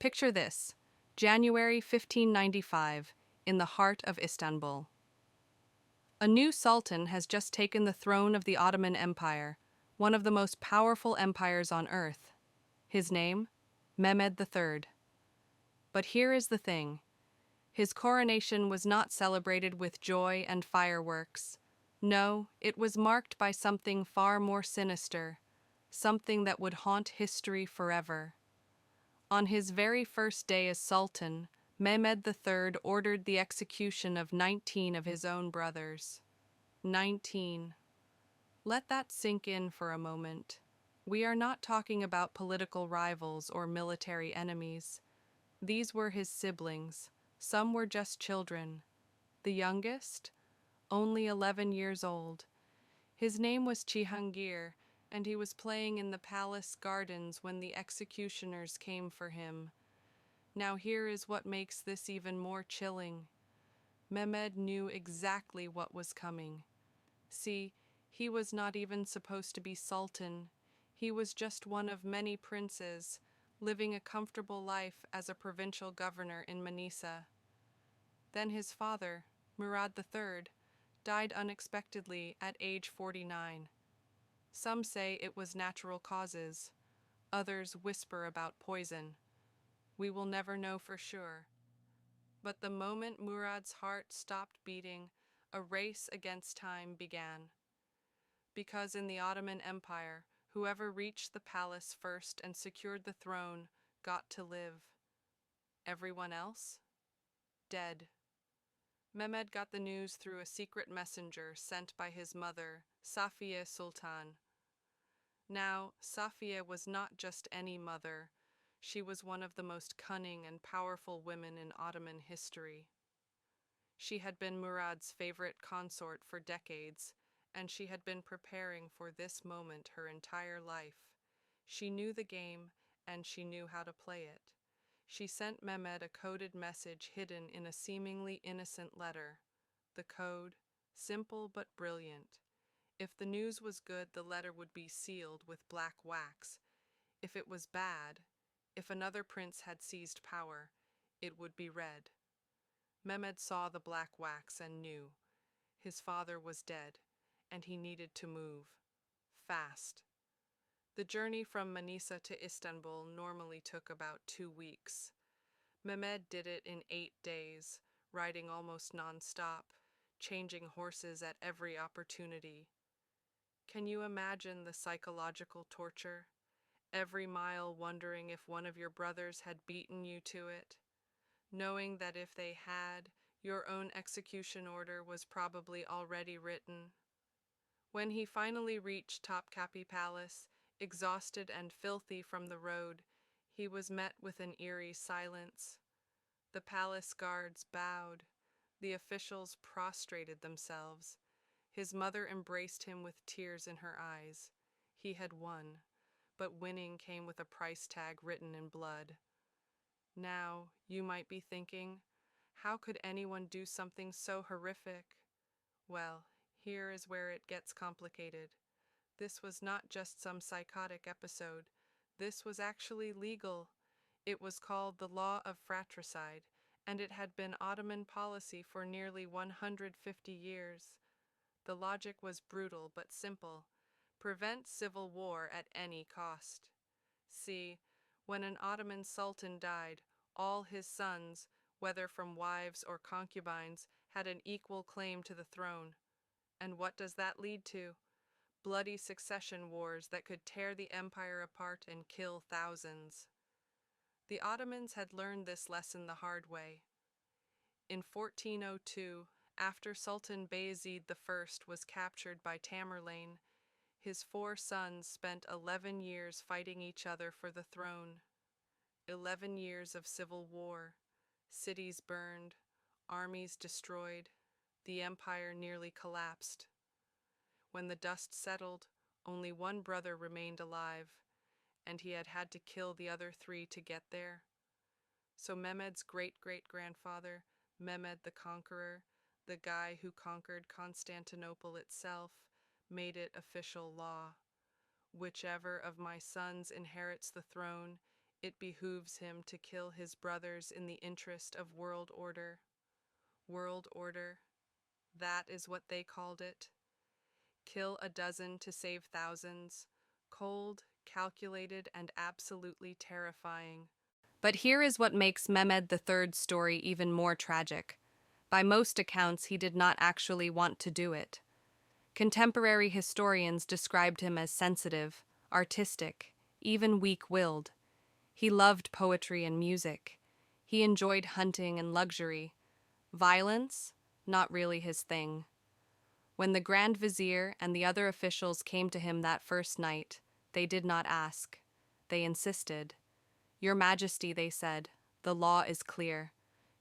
Picture this: January 1595, in the heart of Istanbul. A new sultan has just taken the throne of the Ottoman Empire, one of the most powerful empires on earth. His name? Mehmed III. But here is the thing. His coronation was not celebrated with joy and fireworks. No, it was marked by something far more sinister, something that would haunt history forever. On his very first day as Sultan, Mehmed III ordered the execution of 19 of his own brothers. 19. Let that sink in for a moment. We are not talking about political rivals or military enemies. These were his siblings. Some were just children. The youngest? Only 11 years old. His name was Cihangir, and he was playing in the palace gardens when the executioners came for him. Now here is what makes this even more chilling. Mehmed knew exactly what was coming. See, he was not even supposed to be sultan. He was just one of many princes, living a comfortable life as a provincial governor in Manisa. Then his father, Murad III, died unexpectedly at age 49. Some say it was natural causes. Others whisper about poison. We will never know for sure. But the moment Murad's heart stopped beating, a race against time began. Because in the Ottoman Empire, whoever reached the palace first and secured the throne got to live. Everyone else? Dead. Mehmed got the news through a secret messenger sent by his mother, Safiye Sultan. Now, Safiye was not just any mother. She was one of the most cunning and powerful women in Ottoman history. She had been Murad's favorite consort for decades, and she had been preparing for this moment her entire life. She knew the game, and she knew how to play it. She sent Mehmed a coded message hidden in a seemingly innocent letter. The code, simple but brilliant. If the news was good, the letter would be sealed with black wax. If it was bad, if another prince had seized power, it would be red. Mehmed saw the black wax and knew. His father was dead, and he needed to move. Fast. The journey from Manisa to Istanbul normally took about 2 weeks. Mehmed did it in 8 days, riding almost non-stop, changing horses at every opportunity. Can you imagine the psychological torture? Every mile wondering if one of your brothers had beaten you to it, knowing that if they had, your own execution order was probably already written. When he finally reached Topkapi Palace, exhausted and filthy from the road, he was met with an eerie silence. The palace guards bowed. The officials prostrated themselves. His mother embraced him with tears in her eyes. He had won, but winning came with a price tag written in blood. Now, you might be thinking, how could anyone do something so horrific? Well, here is where it gets complicated. This was not just some psychotic episode. This was actually legal. It was called the Law of Fratricide, and it had been Ottoman policy for nearly 150 years. The logic was brutal but simple. Prevent civil war at any cost. See, when an Ottoman sultan died, all his sons, whether from wives or concubines, had an equal claim to the throne. And what does that lead to? Bloody succession wars that could tear the empire apart and kill thousands. The Ottomans had learned this lesson the hard way. In 1402, after Sultan Bayezid I was captured by Tamerlane, his 4 sons spent 11 years fighting each other for the throne. 11 years of civil war, cities burned, armies destroyed, the empire nearly collapsed. When the dust settled, only one brother remained alive, and he had had to kill the other 3 to get there. So Mehmed's great-great-grandfather, Mehmed the Conqueror, the guy who conquered Constantinople itself, made it official law. Whichever of my sons inherits the throne, It behooves him to kill his brothers in the interest of world order. World order, that is what they called it. Kill a dozen to save thousands. Cold, calculated, and absolutely terrifying. But here is what makes Mehmed III's story even more tragic. By most accounts, he did not actually want to do it. Contemporary historians described him as sensitive, artistic, even weak-willed. He loved poetry and music. He enjoyed hunting and luxury. Violence? Not really his thing. When the Grand Vizier and the other officials came to him that first night, they did not ask. They insisted. "Your Majesty," they said, "the law is clear.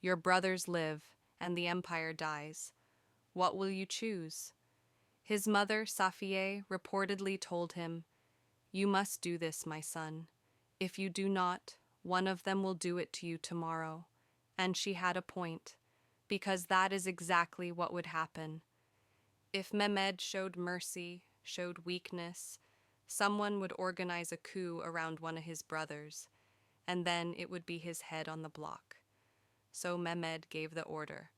Your brothers live, and the empire dies. What will you choose?" His mother, Safiye, reportedly told him, "You must do this, my son. If you do not, one of them will do it to you tomorrow." And she had a point, because that is exactly what would happen. If Mehmed showed mercy, showed weakness, someone would organize a coup around one of his brothers, and then it would be his head on the block. So Mehmed gave the order,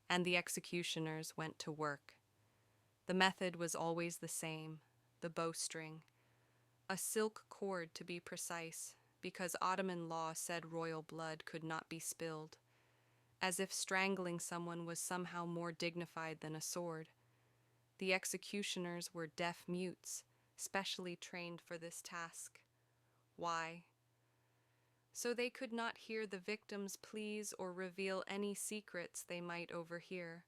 and the executioners went to work. The method was always the same, the bowstring. A silk cord, to be precise, because Ottoman law said royal blood could not be spilled, as if strangling someone was somehow more dignified than a sword. The executioners were deaf mutes, specially trained for this task. Why? So they could not hear the victim's pleas or reveal any secrets they might overhear.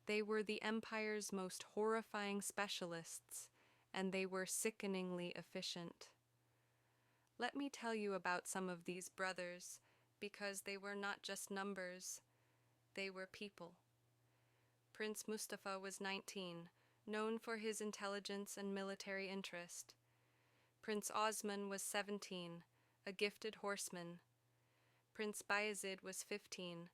They were the empire's most horrifying specialists, and they were sickeningly efficient. Let me tell you about some of these brothers, because they were not just numbers, they were people. Prince Mustafa was 19, known for his intelligence and military interest. Prince Osman was 17, a gifted horseman. Prince Bayezid was 15,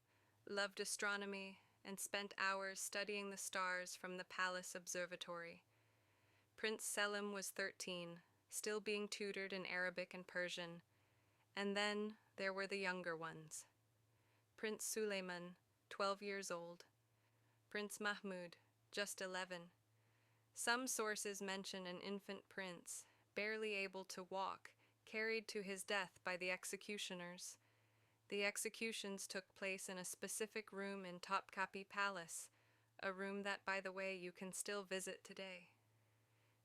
loved astronomy, and spent hours studying the stars from the palace observatory. Prince Selim was 13, still being tutored in Arabic and Persian. And then there were the younger ones. Prince Suleiman, 12 years old. Prince Mahmud, just 11. Some sources mention an infant prince, barely able to walk, carried to his death by the executioners. The executions took place in a specific room in Topkapi Palace, a room that, by the way, you can still visit today.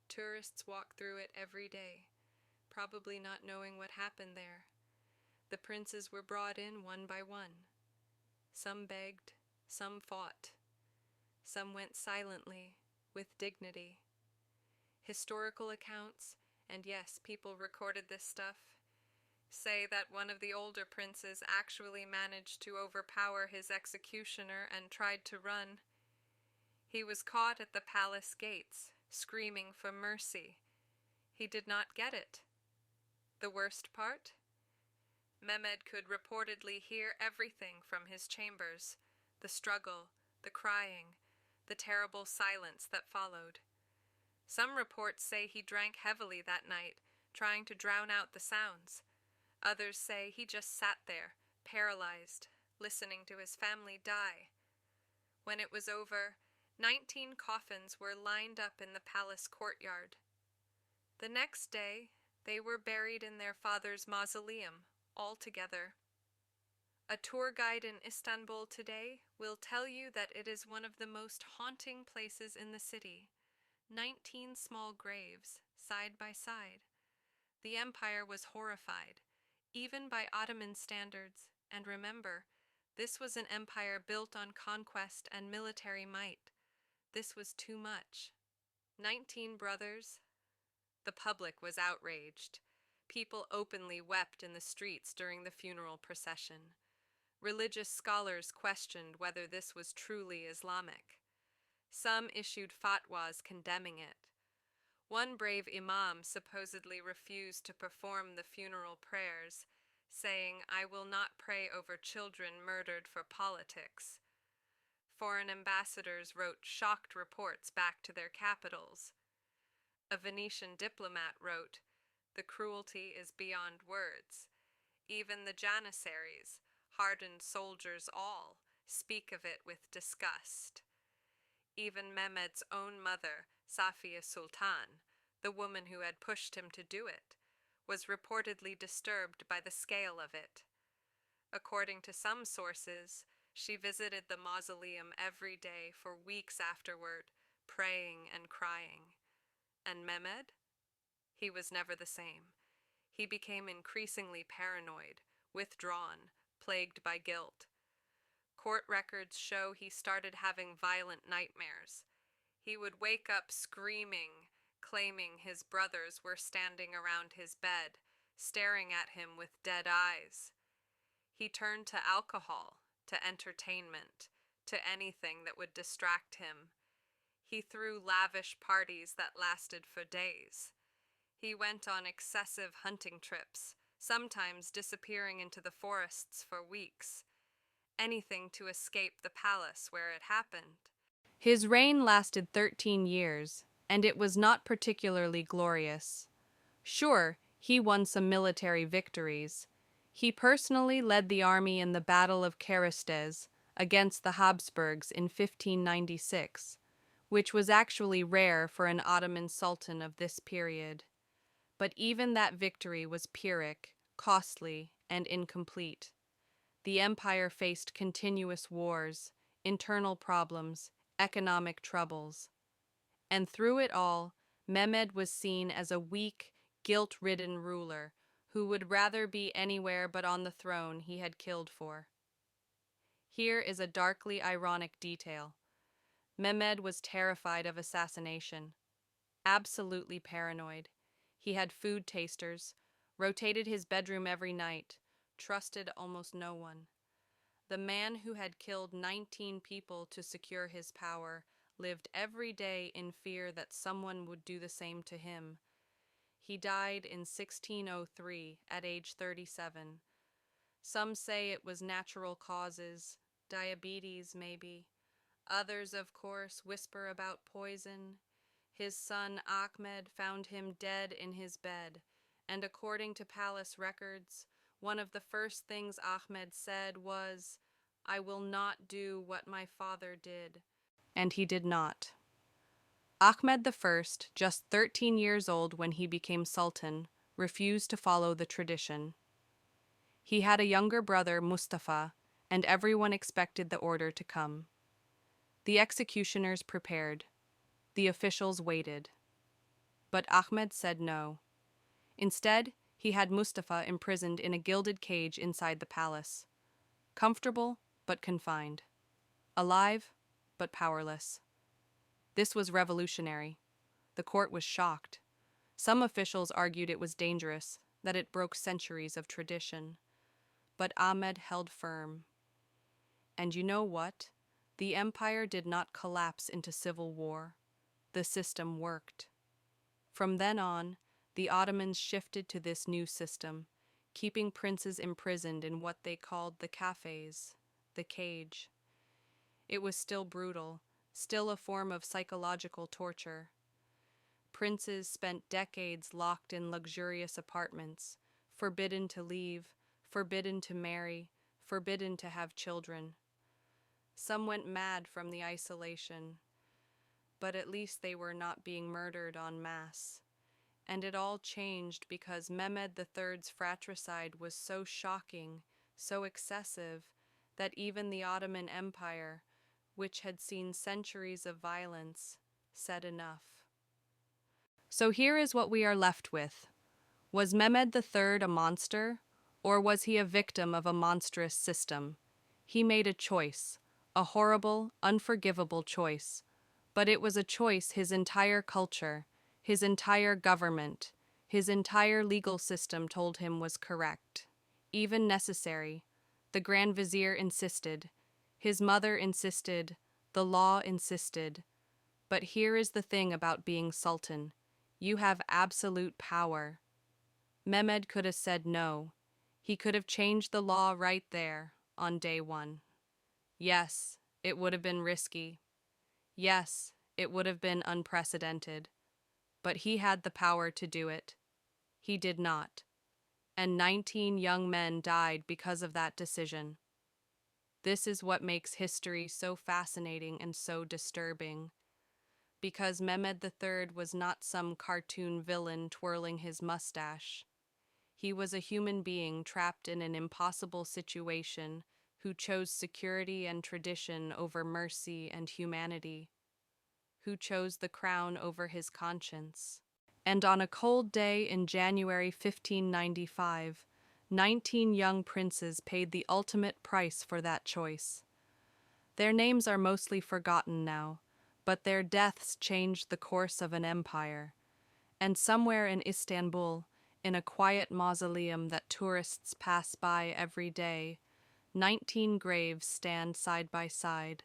Tourists walk through it every day, probably not knowing what happened there. The princes were brought in one by one. Some begged, some fought. Some went silently, with dignity. Historical accounts, and yes, people recorded this stuff, say that one of the older princes actually managed to overpower his executioner and tried to run. He was caught at the palace gates, screaming for mercy. He did not get it. The worst part? Mehmed could reportedly hear everything from his chambers, the struggle, the crying, the terrible silence that followed. Some reports say he drank heavily that night, trying to drown out the sounds. Others say he just sat there, paralyzed, listening to his family die. When it was over, 19 coffins were lined up in the palace courtyard. The next day, they were buried in their father's mausoleum, all together. A tour guide in Istanbul today will tell you that it is one of the most haunting places in the city. 19 small graves, side by side. The empire was horrified, even by Ottoman standards, and remember, this was an empire built on conquest and military might. This was too much. 19 brothers. The public was outraged. People openly wept in the streets during the funeral procession. Religious scholars questioned whether this was truly Islamic. Some issued fatwas condemning it. One brave imam supposedly refused to perform the funeral prayers, saying, "I will not pray over children murdered for politics." Foreign ambassadors wrote shocked reports back to their capitals. A Venetian diplomat wrote, The cruelty is beyond words. Even the Janissaries, hardened soldiers all, speak of it with disgust. Even Mehmed's own mother, Safiya Sultan, the woman who had pushed him to do it, was reportedly disturbed by the scale of it. According to some sources, she visited the mausoleum every day for weeks afterward, praying and crying. And Mehmed? He was never the same. He became increasingly paranoid, withdrawn, plagued by guilt. Court records show he started having violent nightmares. He would wake up screaming, claiming his brothers were standing around his bed, staring at him with dead eyes. He turned to alcohol, to entertainment, to anything that would distract him. He threw lavish parties that lasted for days. He went on excessive hunting trips, sometimes disappearing into the forests for weeks. Anything to escape the palace where it happened. His reign lasted 13 years, and it was not particularly glorious. Sure, he won some military victories. He personally led the army in the Battle of Caristez against the Habsburgs in 1596, which was actually rare for an Ottoman sultan of this period. But even that victory was Pyrrhic, costly, and incomplete. The empire faced continuous wars, internal problems, economic troubles. And through it all, Mehmed was seen as a weak, guilt-ridden ruler who would rather be anywhere but on the throne he had killed for. Here is a darkly ironic detail. Mehmed was terrified of assassination, absolutely paranoid. He had food tasters, rotated his bedroom every night, trusted almost no one. The man who had killed 19 people to secure his power lived every day in fear that someone would do the same to him. He died in 1603 at age 37. Some say it was natural causes, diabetes maybe. Others, of course, whisper about poison. His son Ahmed found him dead in his bed, and according to palace records, one of the first things Ahmed said was, "I will not do what my father did." And he did not. Ahmed I, just 13 years old when he became sultan, refused to follow the tradition. He had a younger brother, Mustafa, and everyone expected the order to come. The executioners prepared. The officials waited. But Ahmed said no. Instead, he had Mustafa imprisoned in a gilded cage inside the palace. Comfortable, but confined. Alive, but powerless. This was revolutionary. The court was shocked. Some officials argued it was dangerous, that it broke centuries of tradition. But Ahmed held firm. And you know what? The empire did not collapse into civil war. The system worked. From then on, the Ottomans shifted to this new system, keeping princes imprisoned in what they called the cafes, the cage. It was still brutal, still a form of psychological torture. Princes spent decades locked in luxurious apartments, forbidden to leave, forbidden to marry, forbidden to have children. Some went mad from the isolation, but at least they were not being murdered en masse. And it all changed because Mehmed III's fratricide was so shocking, so excessive, that even the Ottoman Empire, which had seen centuries of violence, said enough. So here is what we are left with. Was Mehmed III a monster, or was he a victim of a monstrous system? He made a choice, a horrible, unforgivable choice, but it was a choice his entire culture, his entire government, his entire legal system told him was correct, even necessary. The Grand Vizier insisted, his mother insisted, the law insisted. But here is the thing about being sultan. You have absolute power. Mehmed could have said no. He could have changed the law right there, on day one. Yes, it would have been risky. Yes, it would have been unprecedented. But he had the power to do it. He did not, and 19 young men died because of that decision. This is what makes history so fascinating and so disturbing, because Mehmed III was not some cartoon villain twirling his mustache. He was a human being trapped in an impossible situation who chose security and tradition over mercy and humanity, who chose the crown over his conscience. And on a cold day in January 1595, 19 young princes paid the ultimate price for that choice. Their names are mostly forgotten now, but their deaths changed the course of an empire. And somewhere in Istanbul, in a quiet mausoleum that tourists pass by every day, 19 graves stand side by side,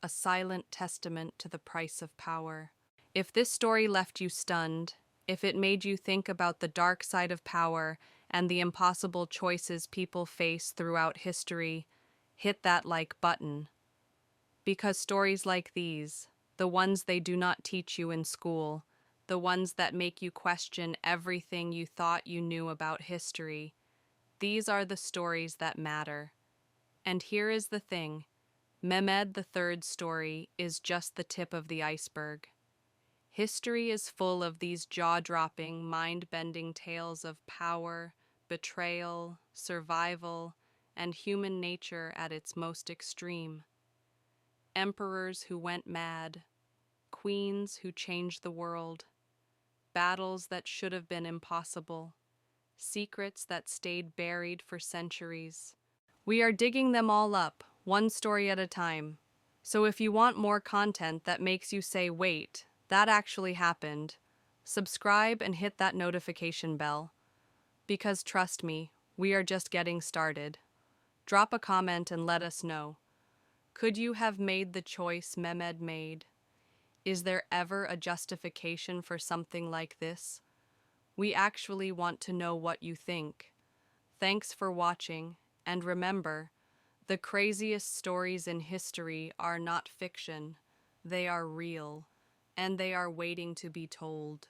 a silent testament to the price of power. If this story left you stunned, if it made you think about the dark side of power and the impossible choices people face throughout history, hit that like button. Because stories like these, the ones they do not teach you in school, the ones that make you question everything you thought you knew about history, these are the stories that matter. And here is the thing, Mehmed III's story is just the tip of the iceberg. History is full of these jaw-dropping, mind-bending tales of power, betrayal, survival, and human nature at its most extreme. Emperors who went mad, queens who changed the world, battles that should have been impossible, secrets that stayed buried for centuries. We are digging them all up, one story at a time. So if you want more content that makes you say, wait, that actually happened, subscribe and hit that notification bell. Because trust me, we are just getting started. Drop a comment and let us know. Could you have made the choice Mehmed made? Is there ever a justification for something like this? We actually want to know what you think. Thanks for watching, and remember, the craziest stories in history are not fiction, they are real, and they are waiting to be told.